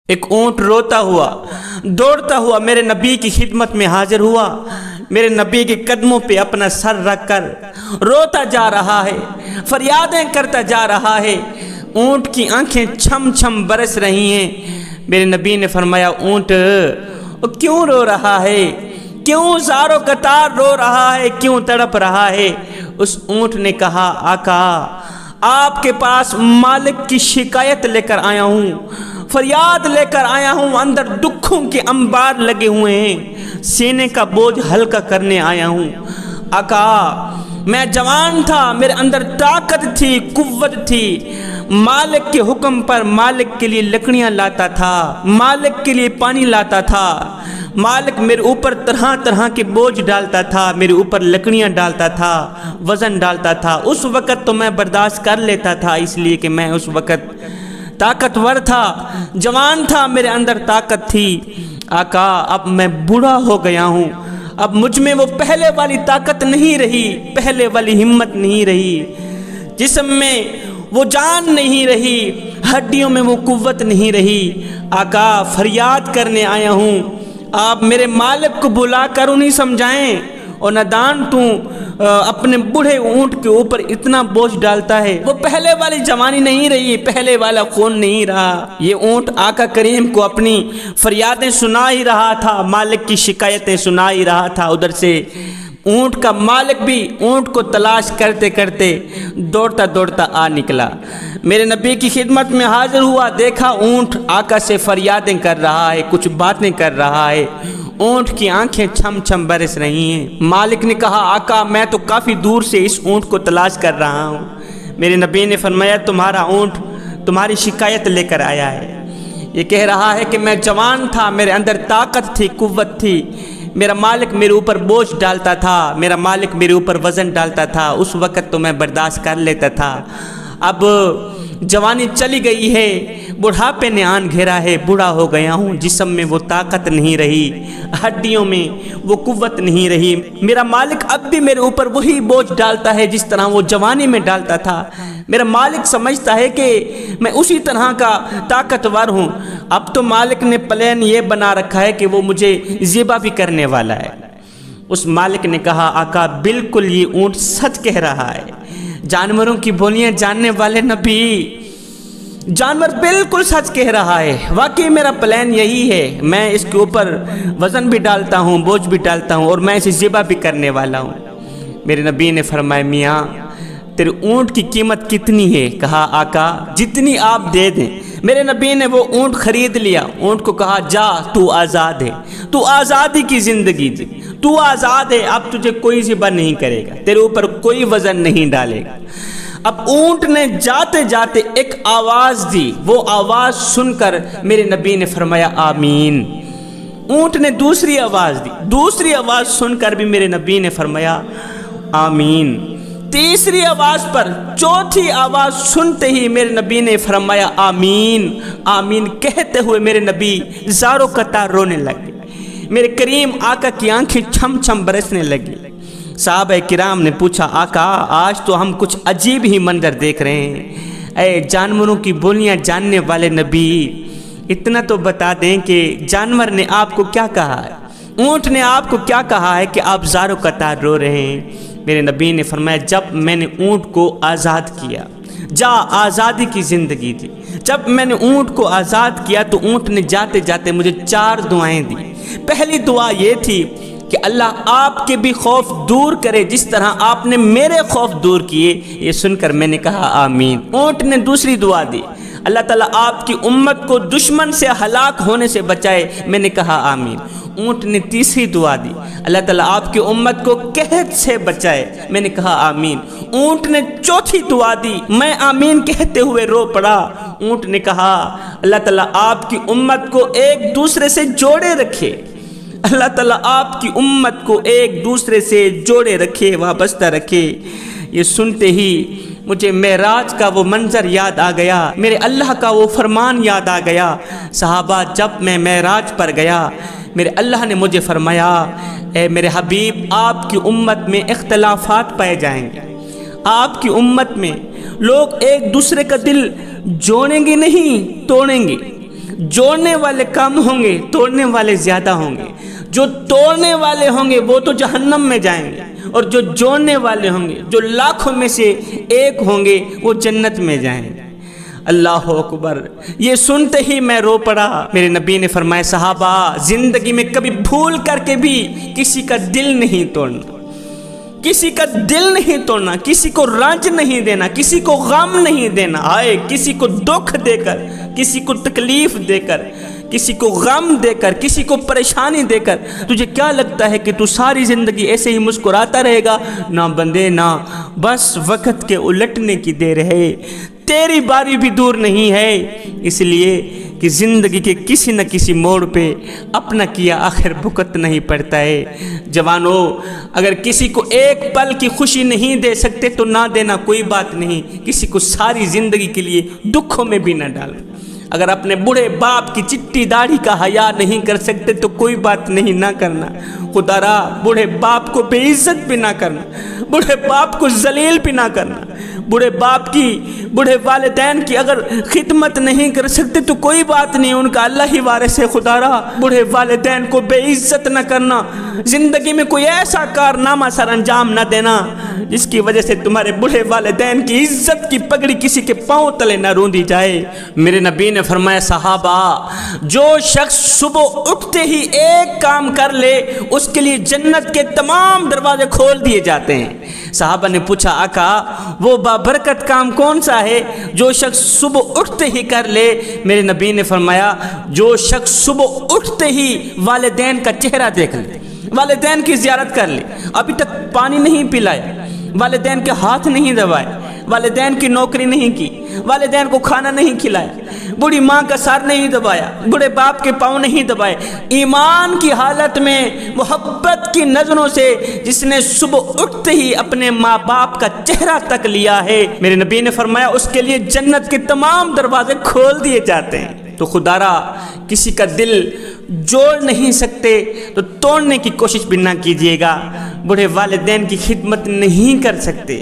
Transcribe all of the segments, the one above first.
ایک اونٹ روتا ہوا دوڑتا ہوا میرے نبی کی خدمت میں حاضر ہوا، میرے نبی کے قدموں پہ اپنا سر رکھ کر روتا جا رہا ہے، فریادیں کرتا جا رہا ہے، اونٹ کی آنکھیں چھم چھم برس رہی ہیں۔ میرے نبی نے فرمایا، اونٹ کیوں رو رہا ہے؟ کیوں زارو قطار رو رہا ہے؟ کیوں تڑپ رہا ہے؟ اس اونٹ نے کہا، آقا آپ کے پاس مالک کی شکایت لے کر آیا ہوں، فریاد لے کر آیا ہوں، اندر دکھوں کے انبار لگے ہوئے ہیں، سینے کا بوجھ ہلکا کرنے آیا ہوں۔ آقا میں جوان تھا، میرے اندر طاقت تھی، قوت تھی، مالک کے حکم پر مالک کے لیے لکڑیاں لاتا تھا، مالک کے لیے پانی لاتا تھا، مالک میرے اوپر طرح طرح کے بوجھ ڈالتا تھا، میرے اوپر لکڑیاں ڈالتا تھا، وزن ڈالتا تھا۔ اس وقت تو میں برداشت کر لیتا تھا، اس لیے کہ میں اس وقت طاقتور تھا، جوان تھا، میرے اندر طاقت تھی۔ آقا اب میں بوڑھا ہو گیا ہوں، اب مجھ میں وہ پہلے والی طاقت نہیں رہی، پہلے والی ہمت نہیں رہی، جسم میں وہ جان نہیں رہی، ہڈیوں میں وہ قوت نہیں رہی۔ آقا فریاد کرنے آیا ہوں، آپ میرے مالک کو بلا کر انہیں سمجھائیں، اور نادان تو اپنے بوڑھے اونٹ کے اوپر اتنا بوجھ ڈالتا ہے، وہ پہلے والی جوانی نہیں رہی، پہلے والا خون نہیں رہا۔ یہ اونٹ آقا کریم کو اپنی فریادیں سنا ہی رہا تھا، مالک کی شکایتیں سنا ہی رہا تھا۔ ادھر سے اونٹ کا مالک بھی اونٹ کو تلاش کرتے کرتے دوڑتا دوڑتا آ نکلا، میرے نبی کی خدمت میں حاضر ہوا، دیکھا اونٹ آقا سے فریادیں کر رہا ہے، کچھ باتیں کر رہا ہے، اونٹ کی آنکھیں چھم چھم برس رہی ہیں۔ مالک نے کہا، آقا میں تو کافی دور سے اس اونٹ کو تلاش کر رہا ہوں۔ میرے نبی نے فرمایا، تمہارا اونٹ تمہاری شکایت لے کر آیا ہے، یہ کہہ رہا ہے کہ میں جوان تھا، میرے اندر طاقت تھی، قوت تھی، میرا مالک میرے اوپر بوجھ ڈالتا تھا، میرا مالک میرے اوپر وزن ڈالتا تھا، اس وقت تو میں برداشت کر لیتا تھا، اب جوانی چلی گئی ہے، بڑھاپے نے آن گھیرا ہے، بوڑھا ہو گیا ہوں، جسم میں وہ طاقت نہیں رہی، ہڈیوں میں وہ قوت نہیں رہی، میرا مالک اب بھی میرے اوپر وہی بوجھ ڈالتا ہے جس طرح وہ جوانی میں ڈالتا تھا، میرا مالک سمجھتا ہے کہ میں اسی طرح کا طاقتور ہوں۔ اب تو مالک نے پلان یہ بنا رکھا ہے کہ وہ مجھے ذبح بھی کرنے والا ہے۔ اس مالک نے کہا، آقا بالکل یہ اونٹ سچ کہہ رہا ہے، جانوروں کی بولیاں جاننے والے نبی، جانور بالکل سچ کہہ رہا ہے، واقعی میرا پلان یہی ہے، میں اس کے اوپر وزن بھی ڈالتا ہوں، بوجھ بھی ڈالتا ہوں، اور میں اسے ذبح بھی کرنے والا ہوں۔ میرے نبی نے فرمایا، میاں تیرے اونٹ کی قیمت کتنی ہے؟ کہا، آقا جتنی آپ دے دیں۔ میرے نبی نے وہ اونٹ خرید لیا، اونٹ کو کہا، جا تو آزاد ہے، تو آزادی کی زندگی جی، تو آزاد ہے، اب تجھے کوئی ذبح نہیں کرے گا، تیرے اوپر کوئی وزن نہیں ڈالے گا۔ اب اونٹ نے جاتے جاتے ایک آواز دی، وہ آواز سن کر میرے نبی نے فرمایا، آمین۔ اونٹ نے دوسری آواز دی، دوسری آواز سن کر بھی میرے نبی نے فرمایا، آمین۔ تیسری آواز پر چوتھی آواز سنتے ہی میرے نبی نے فرمایا، آمین آمین کہتے ہوئے میرے نبی زاروں قطار رونے لگے، میرے کریم آقا کی آنکھیں چھم چھم برسنے لگی۔ صحابہ کرام نے پوچھا، آقا آج تو ہم کچھ عجیب ہی منظر دیکھ رہے ہیں، اے جانوروں کی بولیاں جاننے والے نبی، اتنا تو بتا دیں کہ جانور نے آپ کو کیا کہا ہے، اونٹ نے آپ کو کیا کہا ہے کہ آپ زاروں قطار رو رہے ہیں؟ میرے نبی نے فرمایا، جب میں نے اونٹ کو آزاد کیا، جا آزادی کی زندگی دی، جب میں نے اونٹ کو آزاد کیا تو اونٹ نے جاتے جاتے مجھے 4 دعائیں دی۔ پہلی دعا یہ تھی کہ اللہ آپ کے بھی خوف دور کرے جس طرح آپ نے میرے خوف دور کیے۔ یہ سن کر میں نے کہا، آمین۔ اونٹ نے دوسری دعا دی، اللہ تعالیٰ آپ کی امت کو دشمن سے ہلاک ہونے سے بچائے، میں نے کہا، آمین۔ اونٹ نے تیسری دعا دی، اللہ تعالیٰ آپ کی امت کو قحط سے بچائے، میں نے کہا، آمین۔ اونٹ نے چوتھی دعا دی، میں آمین کہتے ہوئے رو پڑا۔ اونٹ نے کہا، اللہ تعالیٰ آپ کی امت کو ایک دوسرے سے جوڑے رکھے، اللہ تعالیٰ آپ کی امت کو ایک دوسرے سے جوڑے رکھے، وابستہ رکھے۔ یہ سنتے ہی مجھے معراج کا وہ منظر یاد آ گیا، میرے اللہ کا وہ فرمان یاد آ گیا۔ صحابہ جب میں معراج پر گیا، میرے اللہ نے مجھے فرمایا، اے میرے حبیب آپ کی امت میں اختلافات پائے جائیں گے، آپ کی امت میں لوگ ایک دوسرے کا دل جوڑیں گے نہیں توڑیں گے، جوڑنے والے کم ہوں گے، توڑنے والے زیادہ ہوں گے۔ جو توڑنے والے ہوں گے وہ تو جہنم میں جائیں گے، اور جو جوڑنے والے ہوں گے، جو لاکھوں میں سے ایک ہوں گے، وہ جنت میں جائیں گے۔ اللہ اکبر! یہ سنتے ہی میں رو پڑا۔ میرے نبی نے فرمایا صحابہ، زندگی میں کبھی بھول کر کے بھی کسی کا دل نہیں توڑنا، کسی کا دل نہیں توڑنا، کسی کو رنج نہیں دینا، کسی کو غم نہیں دینا۔ آئے کسی کو دکھ دے کر، کسی کو تکلیف دے کر، کسی کو غم دے کر، کسی کو پریشانی دے کر تجھے کیا لگتا ہے کہ تو ساری زندگی ایسے ہی مسکراتا رہے گا؟ نہ بندے نہ، بس وقت کے الٹنے کی دیر ہے، تیری باری بھی دور نہیں ہے۔ اس لیے کہ زندگی کے کسی نہ کسی موڑ پہ اپنا کیا آخر بھگت نہیں پڑتا ہے۔ جوانوں، اگر کسی کو ایک پل کی خوشی نہیں دے سکتے تو نہ دینا، کوئی بات نہیں۔ کسی کو ساری زندگی کے لیے دکھوں میں بھی نہ ڈالو۔ اگر اپنے بوڑھے باپ کی چٹی داڑھی کا حیا نہیں کر سکتے تو کوئی بات نہیں، نہ کرنا۔ خدا را بوڑھے باپ کو بے عزت بھی نہ کرنا، بوڑھے باپ کو ذلیل بھی نہ کرنا۔ بوڑھے باپ کی، بوڑھے والدین کی اگر خدمت نہیں کر سکتے تو کوئی بات نہیں، ان کا اللہ ہی وارث ہے۔ خدا را بوڑھے والدین کو بے عزت نہ کرنا۔ زندگی میں کوئی ایسا کارنامہ سر انجام نہ دینا جس کی وجہ سے تمہارے بوڑھے والدین کی عزت کی پگڑی کسی کے پاؤں تلے نہ روندی جائے۔ میرے نبی نے فرمایا صحابہ، جو شخص صبح اٹھتے ہی ایک کام کر لے اس کے لیے جنت کے تمام دروازے کھول دیے جاتے ہیں۔ صحابہ نے پوچھا آقا وہ بابرکت کام کون سا ہے جو شخص صبح اٹھتے ہی کر لے؟ میرے نبی نے فرمایا جو شخص صبح اٹھتے ہی والدین کا چہرہ دیکھ لے، والدین کی زیارت کر لے، ابھی تک پانی نہیں پلایا، والدین کے ہاتھ نہیں دبائے، والدین کی نوکری نہیں کی، والدین کو کھانا نہیں کھلایا، بوڑھی ماں کا سر نہیں دبایا، بوڑھے باپ کے پاؤں نہیں دبائے، ایمان کی حالت میں محبت کی نظروں سے جس نے صبح اٹھتے ہی اپنے ماں باپ کا چہرہ تک لیا ہے، میرے نبی نے فرمایا اس کے لیے جنت کے تمام دروازے کھول دیے جاتے ہیں۔ تو خدا را کسی کا دل جوڑ نہیں سکتے تو توڑنے کی کوشش بھی نہ کیجیے گا۔ بوڑھے والدین کی خدمت نہیں کر سکتے،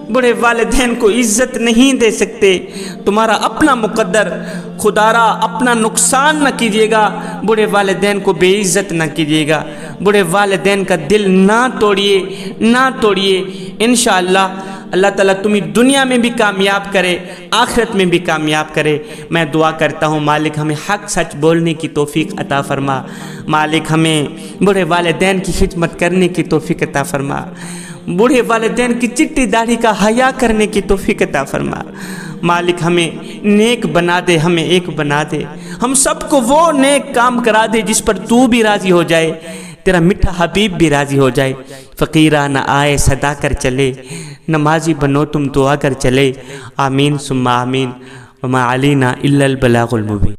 بڑے والدین کو عزت نہیں دے سکتے، تمہارا اپنا مقدر، خدا را اپنا نقصان نہ کیجیے گا، بڑے والدین کو بے عزت نہ کیجیے گا، بڑے والدین کا دل نہ توڑیے، نہ توڑیے۔ انشاءاللہ اللہ تعالیٰ تمہیں دنیا میں بھی کامیاب کرے، آخرت میں بھی کامیاب کرے۔ میں دعا کرتا ہوں مالک ہمیں حق سچ بولنے کی توفیق عطا فرما، مالک ہمیں بڑے والدین کی خدمت کرنے کی توفیق عطا فرما، بوڑھے والدین کی چٹی داڑھی کا حیا کرنے کی توفیق عطا فرما۔ مالک ہمیں نیک بنا دے، ہمیں ایک بنا دے، ہم سب کو وہ نیک کام کرا دے جس پر تو بھی راضی ہو جائے، تیرا میٹھا حبیب بھی راضی ہو جائے۔ فقیرانہ آئے صدا کر چلے، نمازی بنو تم دعا کر چلے، آمین ثم آمین، وما علینا الا البلاغ المبین۔